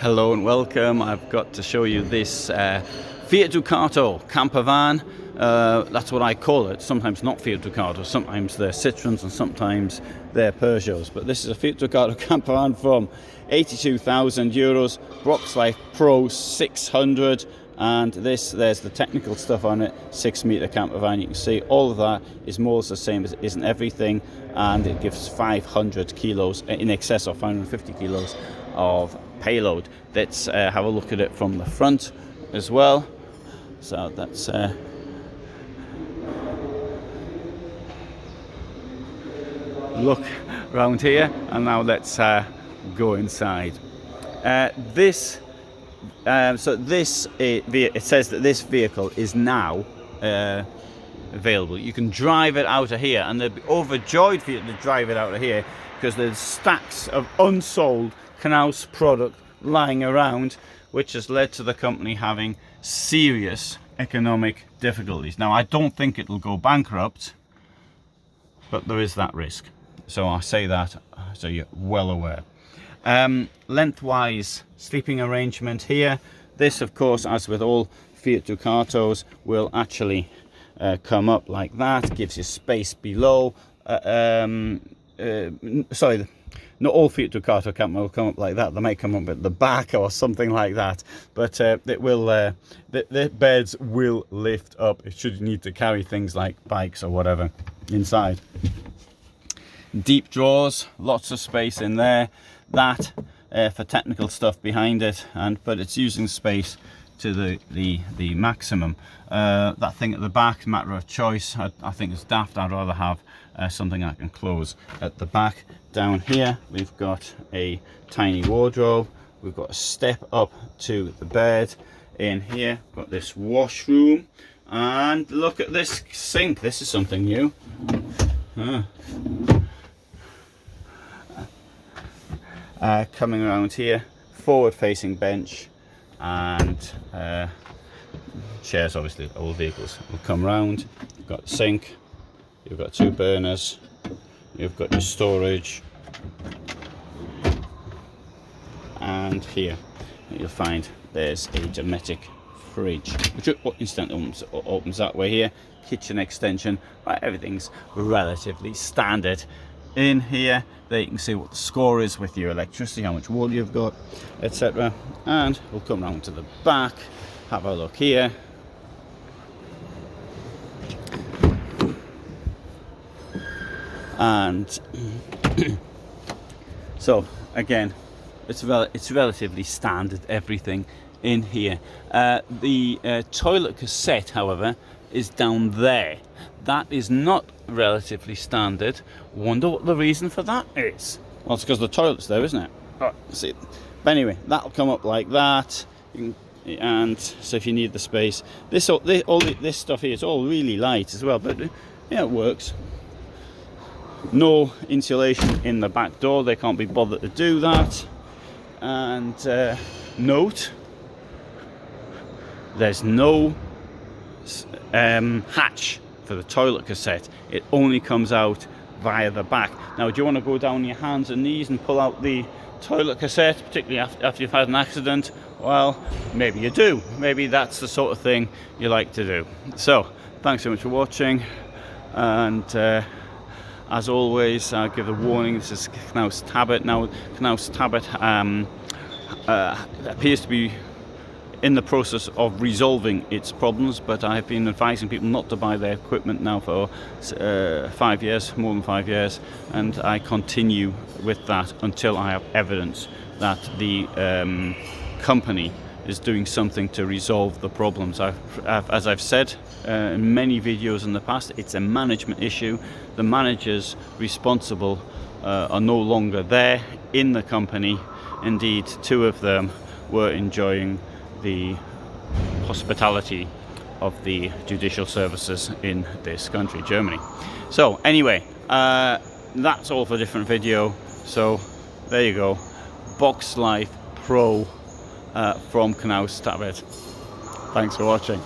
Hello and welcome. I've got to show you this Fiat Ducato campervan. That's what I call it. Sometimes not Fiat Ducato, sometimes they're Citroens and sometimes they're Peugeots. But this is a Fiat Ducato campervan from 82,000 euros, Boxlife Pro 600. And there's the technical stuff on it, 6-meter campervan. You can see all of that is more or less the same as it isn't everything, and it gives 500 kilos, in excess of 550 kilos of payload. Let's have a look at it from the front as well. So that's look around here, and now let's go inside. It says that this vehicle is now available. You can drive it out of here, and they'd be overjoyed for you to drive it out of here because there's stacks of unsold Knaus product lying around, which has led to the company having serious economic difficulties. Now, I don't think it'll go bankrupt, but there is that risk. So I say that so you're well aware. Lengthwise sleeping arrangement here. This, of course, as with all Fiat Ducatos, will actually come up like that. Gives you space below. Sorry, not all Fiat Ducato camper will come up like that. They might come up at the back or something like that. But it will. The beds will lift up. It should need to carry things like bikes or whatever inside. Deep drawers, lots of space in there. That for technical stuff behind it, but it's using space to the maximum. That thing at the back, matter of choice. I think it's daft. I'd rather have something I can close at the back. Down here we've got a tiny wardrobe. We've got a step up to the bed. In here we've got this washroom, and look at this sink. This is something new. Coming around here, forward facing bench, and chairs. Obviously all vehicles will come round. You've got the sink, you've got 2 burners, you've got your storage, and here you'll find there's a Dometic fridge, which instantly opens that way here. Kitchen extension, right, everything's relatively standard. In here, there you can see what the score is with your electricity, how much water you've got, etc. And we'll come round to the back, have a look here. And so again, it's relatively standard, everything in here. The toilet cassette, however, is down there. That is not relatively standard. Wonder what the reason for that is. Well, it's because the toilet's there, isn't it? Oh, see. But anyway, that'll come up like that. And so if you need the space, this stuff here is all really light as well, but yeah, it works. No insulation in the back door. They can't be bothered to do that. And note, there's no hatch for the toilet cassette. It only comes out via the back. Now, do you want to go down on your hands and knees and pull out the toilet cassette, particularly after you've had an accident? Well, maybe you do. Maybe that's the sort of thing you like to do. So thanks so much for watching, and as always, I'll give a warning. This is Knaus Tabbert. Now, Knaus Tabbert appears to be in the process of resolving its problems, but I've been advising people not to buy their equipment now for 5 years, more than 5 years, and I continue with that until I have evidence that the company is doing something to resolve the problems. As I've said in many videos in the past, it's a management issue. The managers responsible are no longer there in the company. Indeed, 2 of them were enjoying the hospitality of the judicial services in this country, Germany. So anyway, that's all for a different video. So there you go, Boxlife Pro from Knaus Tabbert. Thanks for watching.